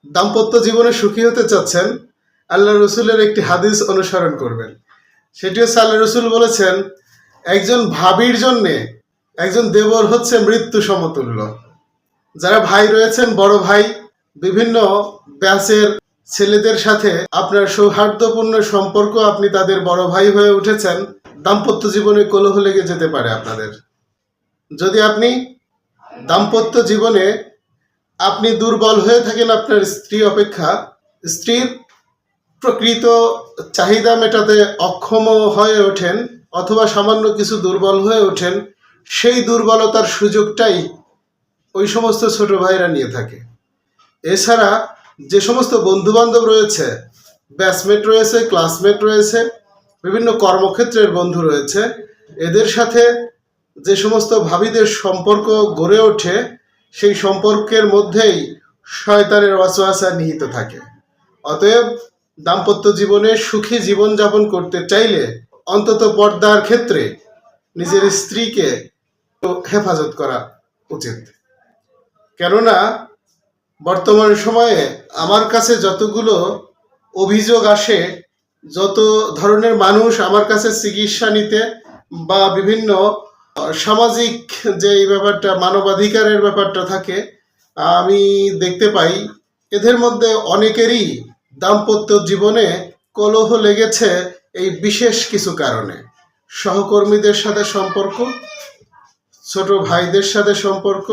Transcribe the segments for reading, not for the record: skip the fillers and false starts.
দাম্পত্য জীবনে সুখী হতে চাচ্ছেন, আল্লাহ রসুলের একটি হাদিস অনুসরণ করবেন। সেটি হচ্ছে, আল্লাহ রসুল বলেছেন, একজন ভাবির জন্যে একজন দেবর হচ্ছে মৃত্যু সমতুল্য। যারা ভাই রয়েছেন, বড় ভাই, বিভিন্ন ব্যাচের ছেলেদের সাথে আপনার সৌহার্দ্যপূর্ণ সম্পর্ক, আপনি তাদের বড় ভাই হয়ে উঠেছেন, দাম্পত্য জীবনে কলহ লেগে যেতে পারে আপনাদের। যদি আপনি দাম্পত্য জীবনে আপনি দুর্বল হয়ে থাকেন আপনার স্ত্রী অপেক্ষা, স্ত্রীর প্রকৃত চাহিদা মেটাতে অক্ষম হয়ে ওঠেন, অথবা সামান্য কিছু দুর্বল হয়ে ওঠেন, সেই দুর্বলতার সুযোগটাই ওই সমস্ত ছোট ভাইরা নিয়ে থাকে। এছাড়া যে সমস্ত বন্ধু বান্ধব রয়েছে, ব্যাচমেট রয়েছে, ক্লাসমেট রয়েছে, বিভিন্ন কর্মক্ষেত্রের বন্ধু রয়েছে, এদের সাথে যে সমস্ত ভাবিদের সম্পর্ক গড়ে ওঠে, সেই সম্পর্কের মধ্যেই শয়তানের ওয়াসওয়াসা নিহিত থাকে। অতএব দাম্পত্য জীবনে সুখী জীবন যাপন করতে চাইলে অন্তত পর্দার ক্ষেত্রে নিজের স্ত্রীকে হেফাজত করা উচিত। কেননা বর্তমান সময়ে আমার কাছে যতগুলো অভিযোগ আসে, যত ধরনের মানুষ আমার কাছে চিকিৎসা নিতে বা বিভিন্ন সামাজিক যে এই ব্যাপারটা, মানবাধিকারের ব্যাপারটা থাকে, আমি দেখতে পাই এদের মধ্যে অনেকেরই দাম্পত্য জীবনে কলহ লেগেছে এই বিশেষ কিছু কারণে। সহকর্মীদের সাথে সম্পর্ক, ছোট ভাইদের সাথে সম্পর্ক,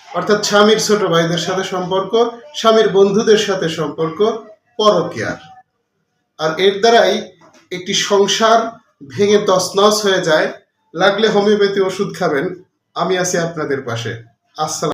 অর্থাৎ স্বামীর ছোট ভাইদের সাথে সম্পর্ক, স্বামীর বন্ধুদের সাথে সম্পর্ক, পরকীয়ার। আর এর দ্বারাই একটি সংসার ভেঙে তছনছ হয়ে যায়। লাগলে হোমিওপ্যাথি ওষুধ খাবেন, আমি আছি আপনাদের পাশে। আসসালাম।